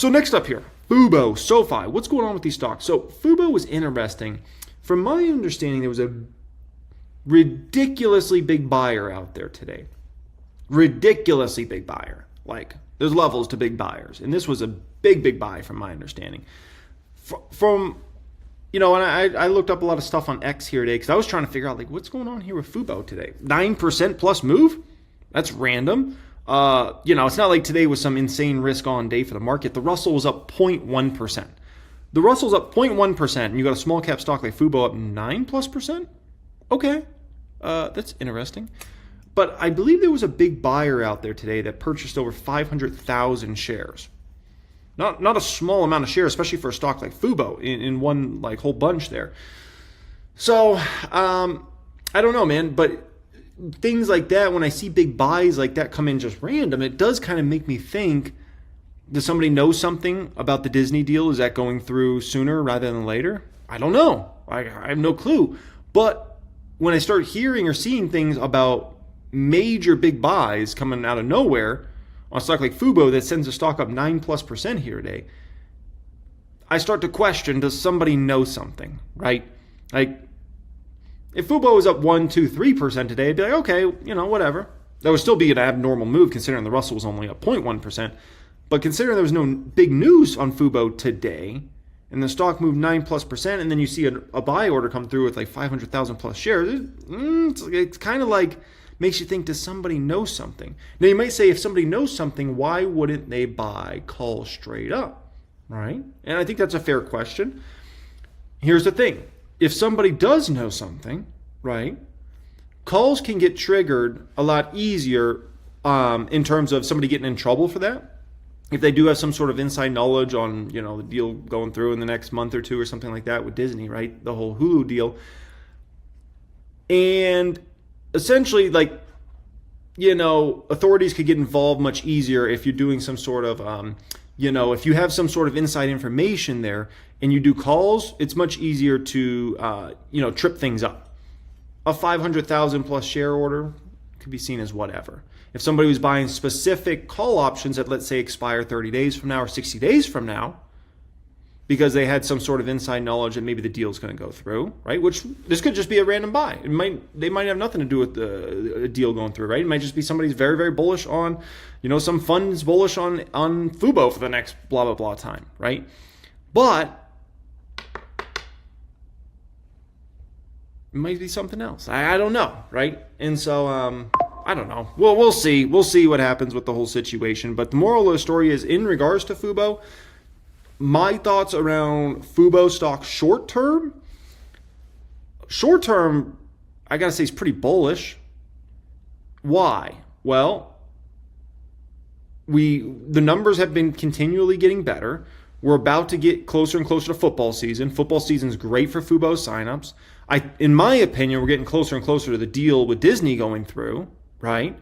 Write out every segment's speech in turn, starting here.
So next up here, Fubo, Sofi. What's going on with these stocks? So Fubo was interesting. From my understanding, there was a ridiculously big buyer out there today. Ridiculously big buyer. Like, there's levels to big buyers. And this was a big buy from my understanding. And I looked up a lot of stuff on X here today because I was trying to figure out, like, what's going on here with Fubo today? 9% plus move? That's random. It's not like today was some insane risk on day for the market. The Russell was up 0.1%. The Russell's up 0.1%, and you got a small cap stock like Fubo up 9+%? Okay, that's interesting. But I believe there was a big buyer out there today that purchased over 500,000 shares. Not a small amount of shares, especially for a stock like Fubo in one like whole bunch there. So I don't know, man. But things like that, when I see big buys like that come in just random, it does kind of make me think: does somebody know something about the Disney deal? Is that going through sooner rather than later? I don't know. I have no clue. But when I start hearing or seeing things about major big buys coming out of nowhere on a stock like Fubo that sends the stock up 9+% here today, I start to question, does somebody know something, right? Like, if Fubo was up 1, 2, 3% today, I'd be like, okay, whatever. That would still be an abnormal move considering the Russell was only up 0.1%. But considering there was no big news on Fubo today, and the stock moved 9+%, and then you see a buy order come through with like 500,000 plus shares, it's kind of like makes you think, does somebody know something? Now you might say, if somebody knows something, why wouldn't they buy call straight up, right? And I think that's a fair question. Here's the thing. If somebody does know something, right, calls can get triggered a lot easier in terms of somebody getting in trouble for that. If they do have some sort of inside knowledge on, the deal going through in the next month or two or something like that with Disney, right? The whole Hulu deal. And essentially, authorities could get involved much easier if you're doing some sort of, if you have some sort of inside information there and you do calls, it's much easier to, trip things up. A 500,000 plus share order could be seen as whatever. If somebody was buying specific call options that, let's say, expire 30 days from now or 60 days from now, because they had some sort of inside knowledge that maybe the deal's going to go through, right? Which this could just be a random buy. They might have nothing to do with the deal going through, right? It might just be somebody's very, very bullish on, some fund's bullish on Fubo for the next blah, blah, blah time, right? But it might be something else. I don't know, right? And so I don't know. Well, we'll see. We'll see what happens with the whole situation. But the moral of the story is, in regards to Fubo, my thoughts around Fubo stock short term, I got to say, is pretty bullish. Why? Well, the numbers have been continually getting better. We're about to get closer and closer to football season. Football season is great for Fubo signups. In my opinion, we're getting closer and closer to the deal with Disney going through, right?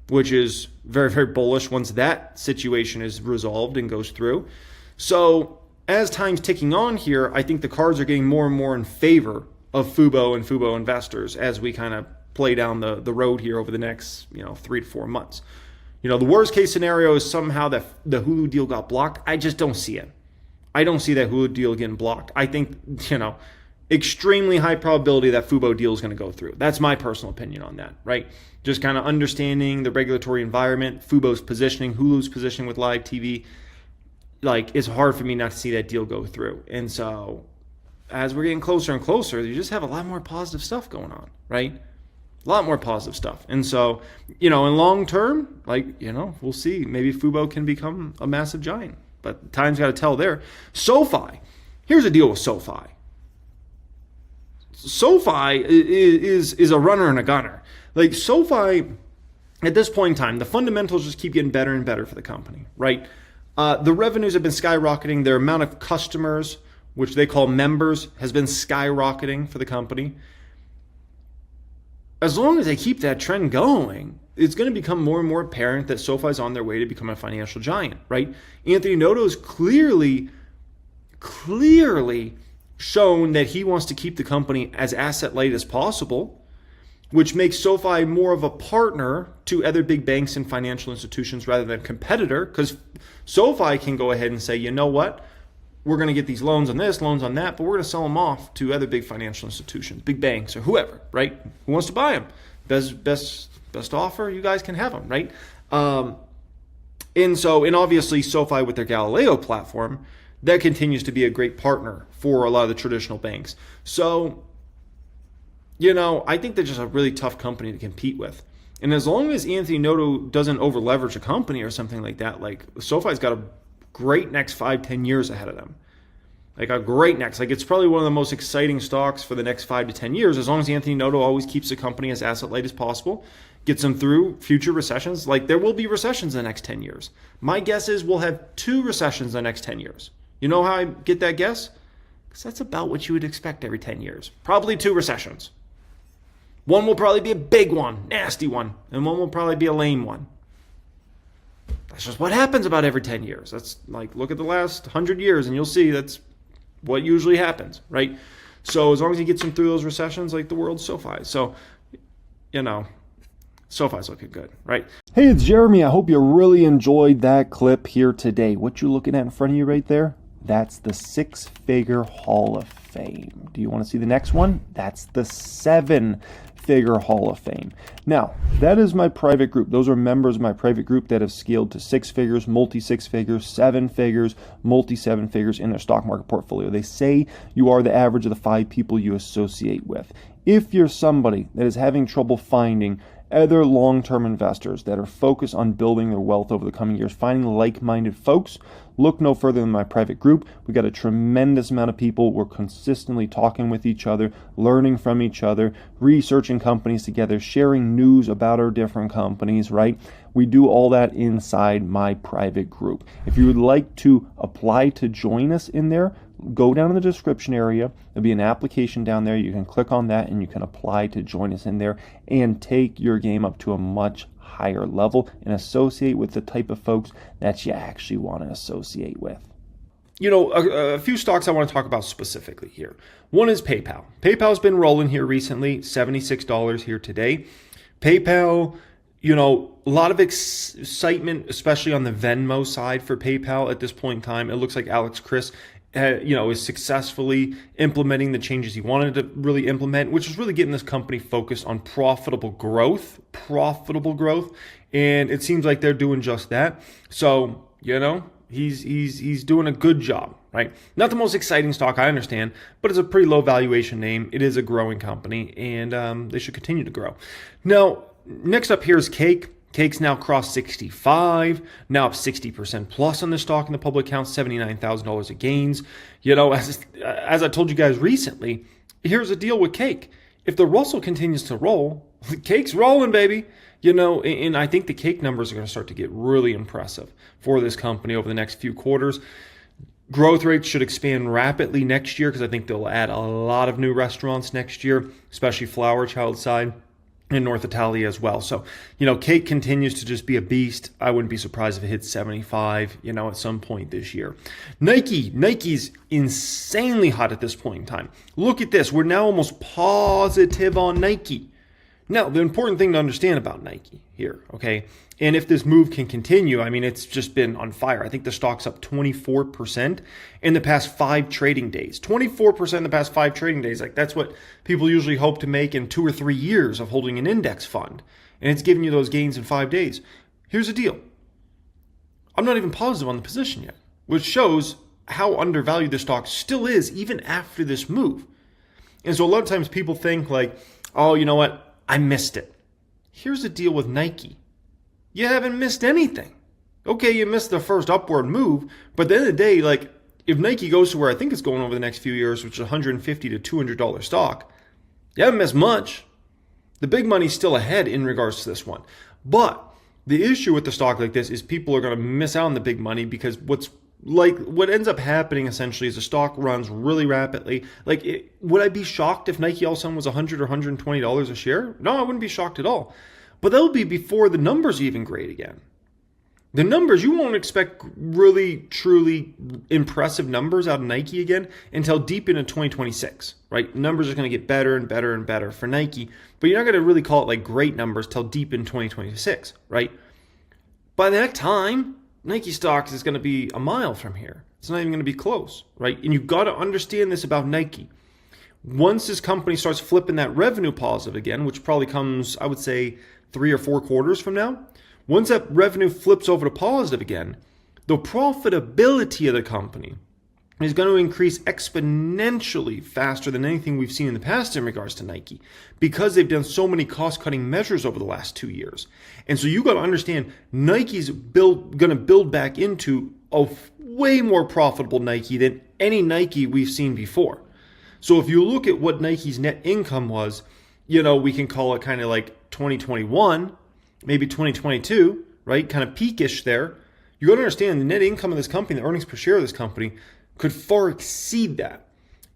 Which is very, very bullish once that situation is resolved and goes through. So as time's ticking on here, I think the cards are getting more and more in favor of Fubo and Fubo investors as we kind of play down the road here over the next 3 to 4 months. The worst case scenario is somehow that the Hulu deal got blocked. I just don't see it. I don't see that Hulu deal getting blocked. I think, extremely high probability that Fubo deal is going to go through. That's my personal opinion on that, right? Just kind of understanding the regulatory environment, Fubo's positioning, Hulu's positioning with live TV. It's hard for me not to see that deal go through. And so as we're getting closer and closer, you just have a lot more positive stuff going on, right? A lot more positive stuff. And so, in long term, we'll see. Maybe Fubo can become a massive giant. But time's got to tell there. Sofi. Here's the deal with Sofi. Sofi is a runner and a gunner. Sofi, at this point in time, the fundamentals just keep getting better and better for the company, right? The revenues have been skyrocketing. Their amount of customers, which they call members, has been skyrocketing for the company. As long as they keep that trend going, it's going to become more and more apparent that SoFi is on their way to become a financial giant, right? Anthony Noto has clearly shown that he wants to keep the company as asset light as possible. which makes SoFi more of a partner to other big banks and financial institutions rather than a competitor, because SoFi can go ahead and say, you know what, we're going to get these loans on this, loans on that, but we're going to sell them off to other big financial institutions, big banks, or whoever, right? Who wants to buy them? Best offer, you guys can have them, right? And obviously SoFi with their Galileo platform, that continues to be a great partner for a lot of the traditional banks. So, I think they're just a really tough company to compete with. And as long as Anthony Noto doesn't over leverage a company or something like that, like SoFi's got a great next 5-10 years ahead of them. Like a great next, like it's probably one of the most exciting stocks for the next 5 to 10 years, as long as Anthony Noto always keeps the company as asset light as possible, gets them through future recessions. Like there will be recessions in the next 10 years. My guess is we'll have 2 recessions in the next 10 years. You know how I get that guess? Because that's about what you would expect every 10 years. Probably 2 recessions. One will probably be a big one, nasty one, and one will probably be a lame one. That's just what happens about every 10 years. That's like, look at the last 100 years and you'll see that's what usually happens, right? So as long as he gets them through those recessions, like the world's SoFi. So, SoFi's looking good, right? Hey, it's Jeremy. I hope you really enjoyed that clip here today. What you looking at in front of you right there? That's the 6-figure Hall of Fame. Do you want to see the next one? That's the 7-figure Hall of Fame. Now, that is my private group. Those are members of my private group that have scaled to 6 figures, multi-6 figures, 7 figures, multi-7 figures in their stock market portfolio. They say you are the average of the 5 people you associate with. If you're somebody that is having trouble finding other long-term investors that are focused on building their wealth over the coming years, finding like-minded folks, look no further than my private group. We've got a tremendous amount of people. We're consistently talking with each other, learning from each other, researching companies together, sharing news about our different companies, right? We do all that inside my private group. If you would like to apply to join us in there, go down in the description area. There'll be an application down there. You can click on that and you can apply to join us in there and take your game up to a much higher level and associate with the type of folks that you actually want to associate with. A few stocks I want to talk about specifically here. One is PayPal. PayPal's been rolling here recently, $76 here today. PayPal, a lot of excitement, especially on the Venmo side for PayPal at this point in time. It looks like Alex Chris is successfully implementing the changes he wanted to really implement, which is really getting this company focused on profitable growth. And it seems like they're doing just that. So, he's doing a good job, right? Not the most exciting stock, I understand, but it's a pretty low valuation name. It is a growing company, and they should continue to grow. Now, next up here is Cake. Cake's now crossed 65, now up 60% plus on the stock in the public count, $79,000 of gains. As I told you guys recently, here's the deal with Cake. If the Russell continues to roll, Cake's rolling, baby. And I think the Cake numbers are going to start to get really impressive for this company over the next few quarters. Growth rates should expand rapidly next year because I think they'll add a lot of new restaurants next year, especially Flower Child side. In North Italia as well. So, Cake continues to just be a beast. I wouldn't be surprised if it hits 75, at some point this year. Nike's insanely hot at this point in time. Look at this. We're now almost positive on Nike. Now, the important thing to understand about Nike here, okay, and if this move can continue, it's just been on fire. I think the stock's up 24% in the past 5 trading days. 24% in the past 5 trading days. Like, that's what people usually hope to make in 2 or 3 years of holding an index fund. And it's giving you those gains in 5 days. Here's the deal. I'm not even positive on the position yet, which shows how undervalued the stock still is even after this move. And so a lot of times people think like, oh, you know what? I missed it. Here's the deal with Nike. You haven't missed anything. Okay, you missed the first upward move, but at the end of the day, like, if Nike goes to where I think it's going over the next few years, which is $150 to $200 stock, you haven't missed much. The big money's still ahead in regards to this one. But the issue with the stock like this is people are going to miss out on the big money because what ends up happening essentially is the stock runs really rapidly. Would I be shocked if Nike all of a sudden was $100 or $120 a share? No, I wouldn't be shocked at all. But that would be before the numbers are even great again. The numbers, you won't expect really, truly impressive numbers out of Nike again until deep into 2026, right? Numbers are going to get better and better and better for Nike, but you're not going to really call it like great numbers till deep in 2026, right? By that time, Nike stocks is going to be a mile from here. It's not even going to be close, right? And you've got to understand this about Nike. Once this company starts flipping that revenue positive again, which probably comes, I would say, 3 or 4 quarters from now, once that revenue flips over to positive again, the profitability of the company is going to increase exponentially faster than anything we've seen in the past in regards to Nike, because they've done so many cost-cutting measures over the last 2 years. And so you got to understand, Nike's going to build back into a way more profitable Nike than any Nike we've seen before. So if you look at what Nike's net income was, we can call it kind of like 2021, maybe 2022, right? Kind of peakish there. You got to understand the net income of this company, the earnings per share of this company could far exceed that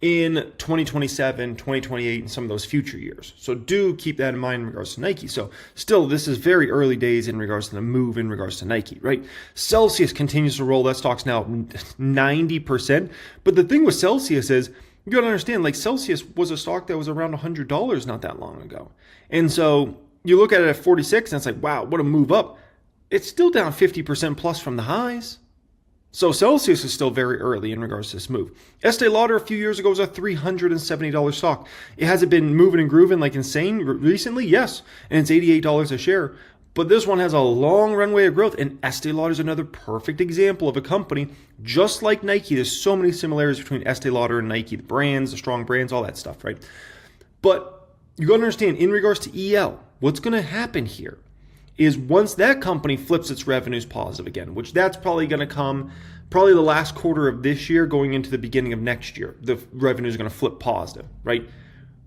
in 2027, 2028, and some of those future years. So do keep that in mind in regards to Nike. So still, this is very early days in regards to the move in regards to Nike, right? Celsius continues to roll. That stock's now 90%. But the thing with Celsius is, you got to understand, like Celsius was a stock that was around $100 not that long ago. And so you look at it at 46 and it's like, wow, what a move up. It's still down 50% plus from the highs. So Celsius is still very early in regards to this move. Estee Lauder a few years ago was a $370 stock. It hasn't been moving and grooving like insane recently, yes, and it's $88 a share. But this one has a long runway of growth, and Estee Lauder is another perfect example of a company just like Nike. There's so many similarities between Estee Lauder and Nike, the brands, the strong brands, all that stuff, right? But you got to understand, in regards to EL, what's going to happen here is once that company flips its revenues positive again, which that's probably going to come probably the last quarter of this year going into the beginning of next year, the revenue is going to flip positive, right?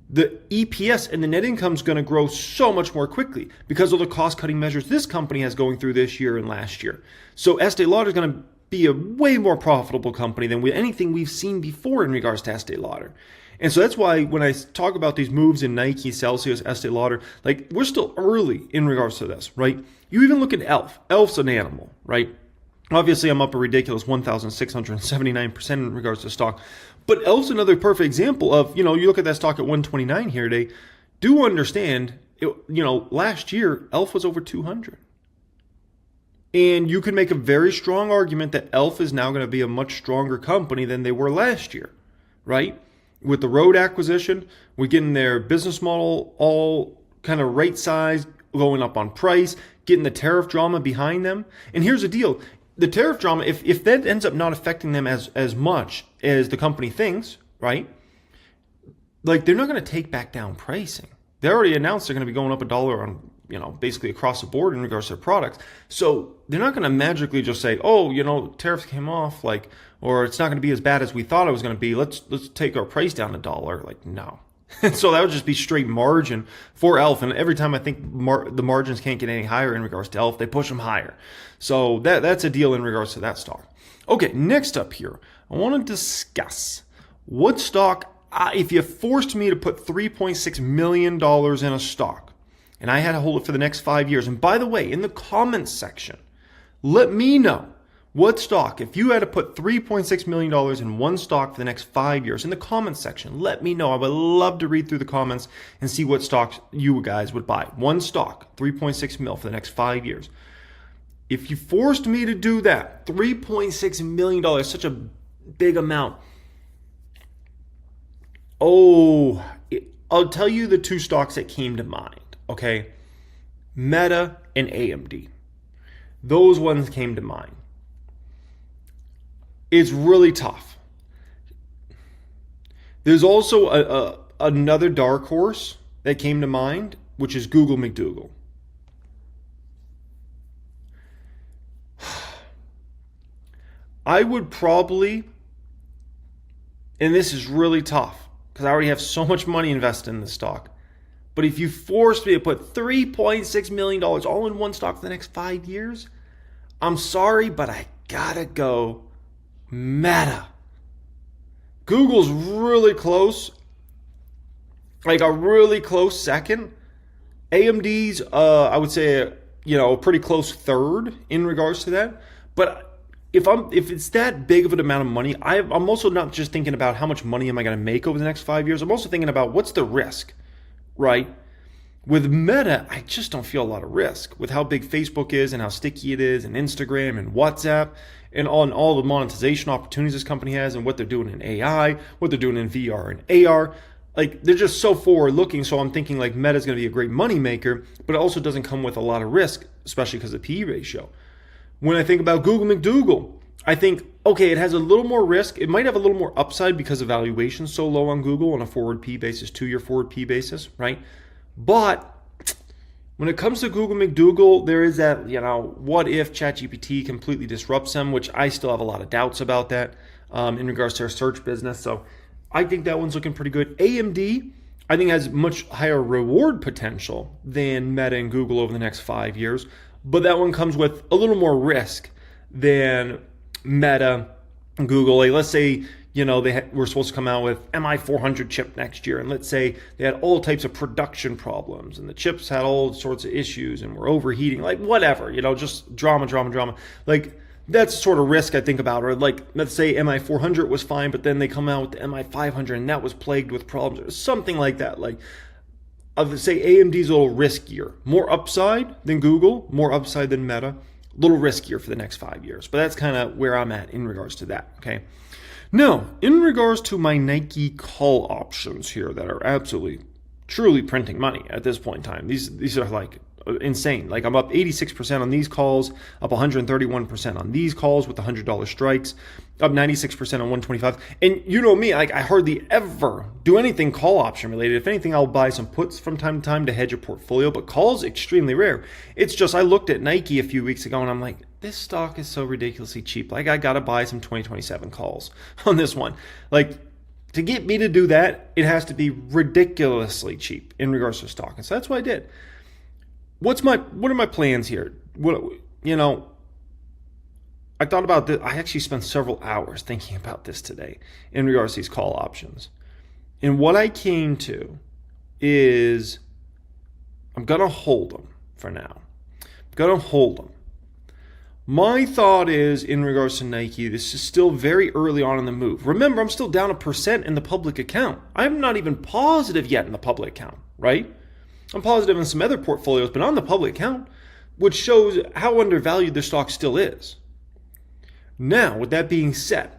The EPS and the net income is going to grow so much more quickly because of the cost-cutting measures this company has going through this year and last year. So Estee Lauder is going to be a way more profitable company than anything we've seen before in regards to Estee Lauder. And so that's why when I talk about these moves in Nike, Celsius, Estee Lauder, like we're still early in regards to this, right? You even look at Elf. Elf's an animal, right? Obviously, I'm up a ridiculous 1,679% in regards to stock. But Elf's another perfect example of, you look at that stock at 129 here today. Do understand, last year, Elf was over 200. And you can make a very strong argument that Elf is now going to be a much stronger company than they were last year, right? With the Rode acquisition, we're getting their business model all kind of right-sized, going up on price, getting the tariff drama behind them. And here's the deal. The tariff drama, if that ends up not affecting them as much as the company thinks, right? Like, they're not going to take back down pricing. They already announced they're going to be going up $1 on, basically across the board in regards to their products. So they're not going to magically just say, oh, tariffs came off, or it's not going to be as bad as we thought it was going to be. Let's take our price down $1. Like, no. And so that would just be straight margin for Elf. And every time I think the margins can't get any higher in regards to Elf, they push them higher. So that's a deal in regards to that stock. Okay, next up here, I want to discuss what stock, if you forced me to put $3.6 million in a stock, and I had to hold it for the next 5 years. And by the way, in the comments section, let me know what stock, if you had to put $3.6 million in one stock for the next 5 years, in the comments section, let me know. I would love to read through the comments and see what stocks you guys would buy. One stock, 3.6 mil for the next 5 years. If you forced me to do that, $3.6 million, such a big amount. I'll tell you the two stocks that came to mind, okay? Meta and AMD. Those ones came to mind. It's really tough. There's also another dark horse that came to mind, which is Google McDougal. I would probably, and this is really tough because I already have so much money invested in this stock, but if you forced me to put $3.6 million all in one stock for the next 5 years, I'm sorry, but I gotta go Meta. Google's really close, like a really close second. AMD's, I would say, a pretty close third in regards to that. But if it's that big of an amount of money, I'm also not just thinking about how much money am I going to make over the next 5 years. I'm also thinking about what's the risk, right? With Meta, I just don't feel a lot of risk with how big Facebook is and how sticky it is, and Instagram and WhatsApp, and on all the monetization opportunities this company has, and what they're doing in AI, what they're doing in VR and AR. Like, they're just so forward looking. So I'm thinking like Meta's going to be a great money maker, but it also doesn't come with a lot of risk, especially because of the PE ratio. When I think about Google McDougal, I think, okay, it has a little more risk. It might have a little more upside because of valuation so low on Google on a forward P basis, 2-year forward P basis, right? But when it comes to Google McDougal, there is that, what if ChatGPT completely disrupts them, which I still have a lot of doubts about that in regards to our search business. So I think that one's looking pretty good. AMD, I think, has much higher reward potential than Meta and Google over the next 5 years. But that one comes with a little more risk than Meta and Google. Like, let's say, we're supposed to come out with MI400 chip next year, and let's say they had all types of production problems, and the chips had all sorts of issues, and were overheating, like whatever, just drama. Like, that's the sort of risk I think about. Or like, let's say MI400 was fine, but then they come out with the MI500, and that was plagued with problems, or something like that. Like, I would say AMD's a little riskier, more upside than Google, more upside than Meta, a little riskier for the next 5 years. But that's kind of where I'm at in regards to that. Okay. Now, in regards to my Nike call options here that are absolutely, truly printing money at this point in time, these are like insane. Like, I'm up 86% on these calls, up 131% on these calls with the $100 strikes, up 96% on 125. And you know me, like, I hardly ever do anything call option related. If anything, I'll buy some puts from time to time to hedge a portfolio, but calls extremely rare. It's just, I looked at Nike a few weeks ago and I'm like, this stock is so ridiculously cheap. Like, I got to buy some 2027 calls on this one. Like, to get me to do that, it has to be ridiculously cheap in regards to stock. And so that's what I did. What are my plans here? I thought about this. I actually spent several hours thinking about this today in regards to these call options. And what I came to is I'm going to hold them for now. I'm going to hold them. My thought is, in regards to Nike, this is still very early on in the move. Remember, I'm still down 1% in the public account. I'm not even positive yet in the public account, right? I'm positive in some other portfolios, but on the public account, which shows how undervalued the stock still is. Now, with that being said,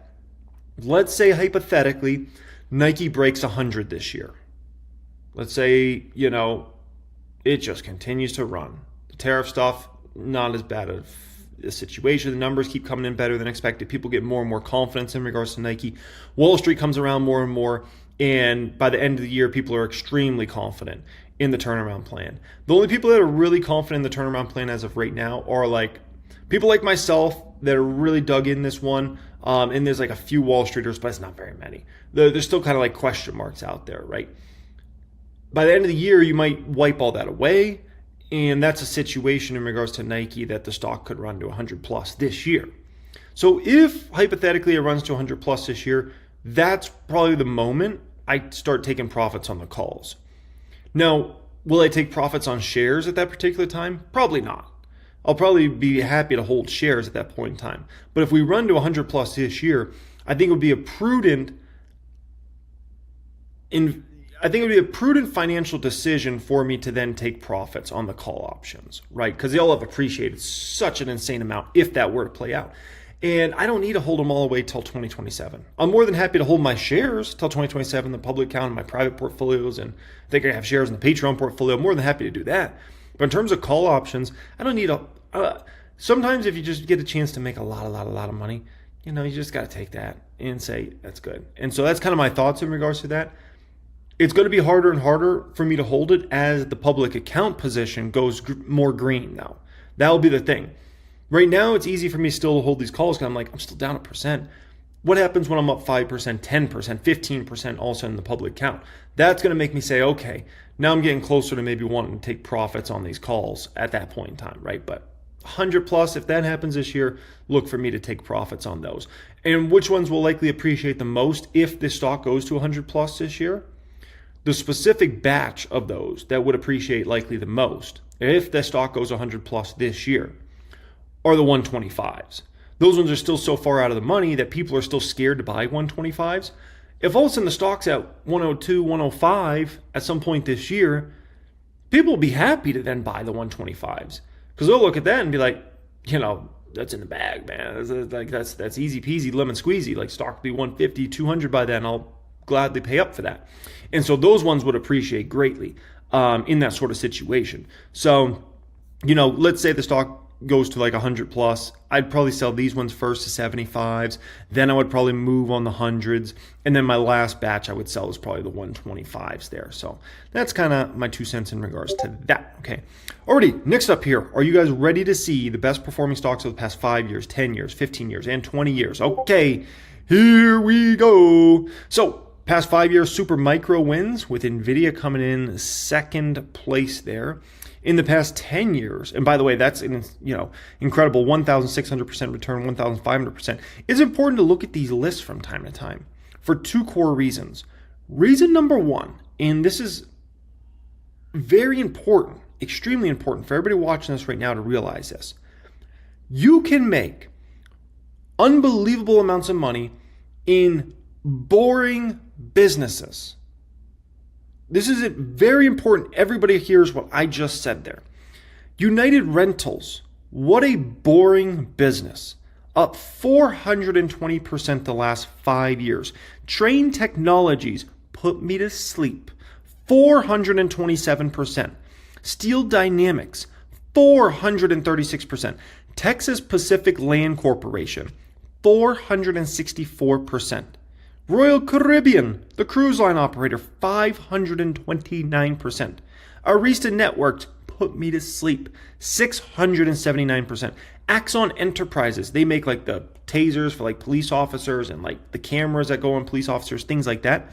let's say hypothetically, Nike breaks 100 this year. Let's say, it just continues to run. The tariff stuff, not as bad of a situation. The numbers keep coming in better than expected. People get more and more confidence in regards to Nike. Wall Street comes around more and more. And by the end of the year, people are extremely confident in the turnaround plan. The only people that are really confident in the turnaround plan as of right now are like people like myself that are really dug in this one. And there's like a few Wall Streeters, but it's not very many. There's still kind of like question marks out there, right? By the end of the year, you might wipe all that away. And that's a situation in regards to Nike that the stock could run to 100 plus this year. So if hypothetically it runs to 100 plus this year, that's probably the moment I start taking profits on the calls. Now, will I take profits on shares at that particular time? Probably not. I'll probably be happy to hold shares at that point in time. But if we run to 100 plus this year, I think it would be a prudent financial decision for me to then take profits on the call options, right? Because they'll have appreciated such an insane amount if that were to play out. And I don't need to hold them all the way till 2027. I'm more than happy to hold my shares till 2027, the public account and my private portfolios, and I think I have shares in the Patreon portfolio. I'm more than happy to do that. But in terms of call options, I don't need sometimes if you just get a chance to make a lot of money, you just got to take that and say, that's good. And so that's kind of my thoughts in regards to that. It's going to be harder and harder for me to hold it as the public account position goes more green now. That will be the thing. Right now, it's easy for me still to hold these calls because I'm still down 1%. What happens when I'm up 5%, 10%, 15% also in the public account? That's going to make me say, okay, now I'm getting closer to maybe wanting to take profits on these calls at that point in time, right? But 100 plus, if that happens this year, look for me to take profits on those. And which ones will likely appreciate the most if this stock goes to 100 plus this year? The specific batch of those that would appreciate likely the most if the stock goes 100 plus this year, are the 125s. Those ones are still so far out of the money that people are still scared to buy 125s. If all of a sudden the stock's at 102, 105 at some point this year, people will be happy to then buy the 125s because they'll look at that and be like, that's in the bag, man. That's easy peasy, lemon squeezy. Like stock will be 150, 200 by then. I'll gladly pay up for that. And so those ones would appreciate greatly in that sort of situation. So, let's say the stock goes to like 100 plus, I'd probably sell these ones first to 75s. Then I would probably move on the hundreds. And then my last batch I would sell is probably the 125s there. So that's kind of my 2 cents in regards to that. Okay. Alrighty, next up here. Are you guys ready to see the best performing stocks of the past 5 years, 10 years, 15 years, and 20 years? Okay, here we go. So past 5 years, super micro wins with NVIDIA coming in second place there. In the past 10 years, and by the way, that's an incredible 1,600% return, 1,500%. It's important to look at these lists from time to time for 2 core reasons. Reason number 1, and this is very important, extremely important for everybody watching this right now to realize this. You can make unbelievable amounts of money in boring businesses. This is very important. Everybody hears what I just said there. United Rentals, what a boring business. Up 420% the last 5 years. Train Technologies, put me to sleep. 427%. Steel Dynamics, 436%. Texas Pacific Land Corporation, 464%. Royal Caribbean, the cruise line operator, 529%. Arista Networks, put me to sleep, 679%. Axon Enterprises, they make like the tasers for like police officers and like the cameras that go on police officers, things like that.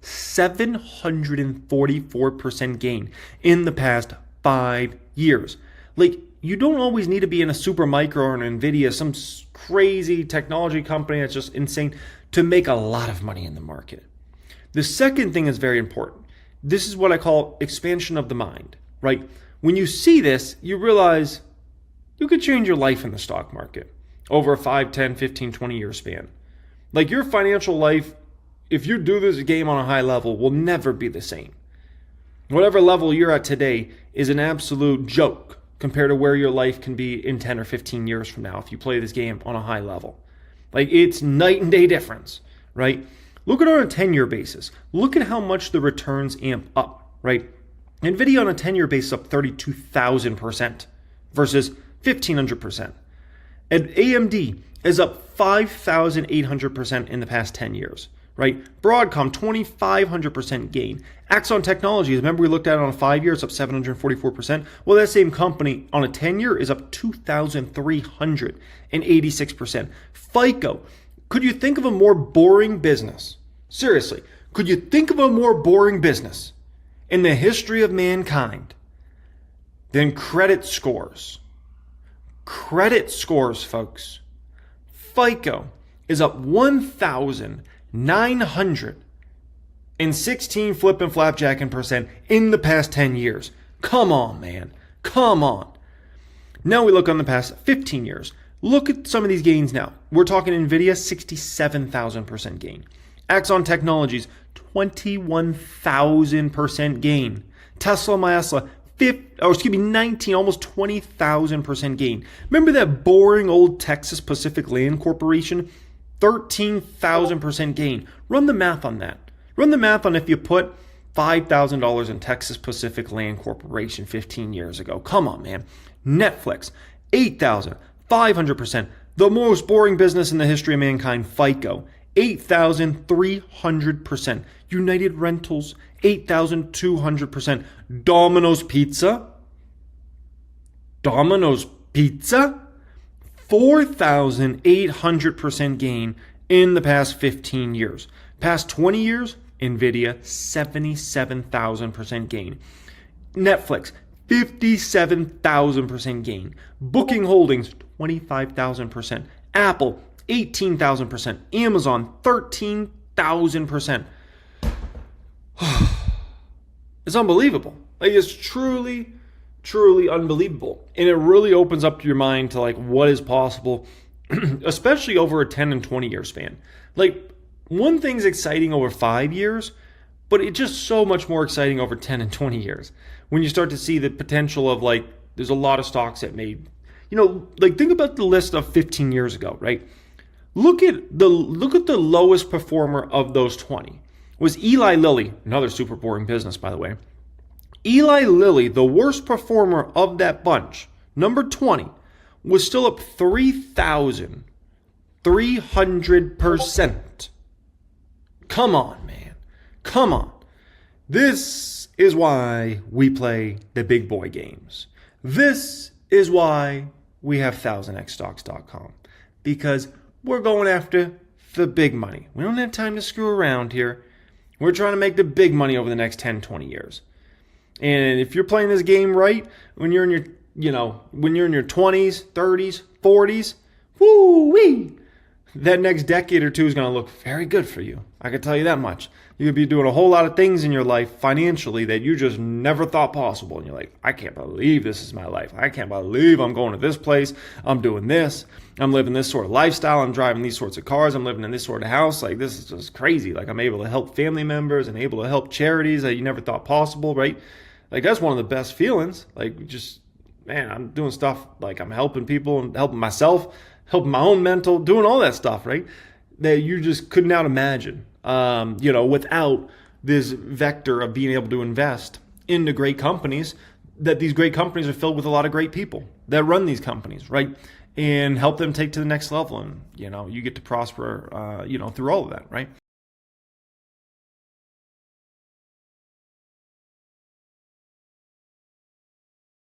744% gain in the past 5 years. Like, you don't always need to be in a super micro or an NVIDIA, some crazy technology company that's just insane to make a lot of money in the market. The second thing is very important. This is what I call expansion of the mind, right? When you see this, you realize you could change your life in the stock market over a 5, 10, 15, 20 year span. Like your financial life, if you do this game on a high level, will never be the same. Whatever level you're at today is an absolute joke compared to where your life can be in 10 or 15 years from now if you play this game on a high level. Like it's night and day difference, right? Look at it on a 10-year basis. Look at how much the returns amp up, right? NVIDIA on a 10-year basis up 32,000% versus 1,500%. And AMD is up 5,800% in the past 10 years, right? Broadcom, 2,500% gain. Axon Technologies, remember we looked at it on a 5 year, it's up 744%. Well, that same company on a 10-year is up 2,386%. FICO, could you think of a more boring business? Seriously, could you think of a more boring business in the history of mankind than credit scores? Credit scores, folks. FICO is up 1,916 flip and flapjack in percent in the past 10 years. Come on, man. Come on. Now we look on the past 15 years. Look at some of these gains now. We're talking NVIDIA, 67,000% gain. Axon Technologies, 21,000% gain. Tesla, 19, almost 20,000% gain. Remember that boring old Texas Pacific Land Corporation? 13,000% gain. Run the math on that. Run the math on if you put $5,000 in Texas Pacific Land Corporation 15 years ago. Come on, man. Netflix, 8,500%. The most boring business in the history of mankind, FICO, 8,300%. United Rentals, 8,200%. Domino's Pizza, 4,800% gain in the past 15 years. Past 20 years, NVIDIA, 77,000% gain. Netflix, 57,000% gain. Booking Holdings, 25,000%. Apple, 18,000%. Amazon, 13,000%. It's unbelievable. Like, it's truly, truly unbelievable. And it really opens up your mind to like what is possible, especially over a 10 and 20 year span. Like one thing's exciting over 5 years, but it's just so much more exciting over 10 and 20 years when you start to see the potential of like, there's a lot of stocks that made, like think about the list of 15 years ago, right? Look at the lowest performer of those 20 was Eli Lilly, another super boring business, by the way. Eli Lilly, the worst performer of that bunch, number 20, was still up 3,300%. Come on, man. Come on. This is why we play the big boy games. This is why we have 1000xstocks.com. Because we're going after the big money. We don't have time to screw around here. We're trying to make the big money over the next 10, 20 years. And if you're playing this game right, when you're in your 20s, 30s, 40s, woo-wee, that next decade or two is going to look very good for you. I can tell you that much. You're going to be doing a whole lot of things in your life financially that you just never thought possible. And you're like, I can't believe this is my life. I can't believe I'm going to this place. I'm doing this. I'm living this sort of lifestyle. I'm driving these sorts of cars. I'm living in this sort of house. Like, this is just crazy. Like, I'm able to help family members and able to help charities that you never thought possible, right? Like, that's one of the best feelings. Like, just, man, I'm doing stuff. Like, I'm helping people and helping myself, helping my own mental, doing all that stuff, right? That you just could not imagine, without this vector of being able to invest into great companies, that these great companies are filled with a lot of great people that run these companies, right? And help them take to the next level. And, you get to prosper, through all of that, right?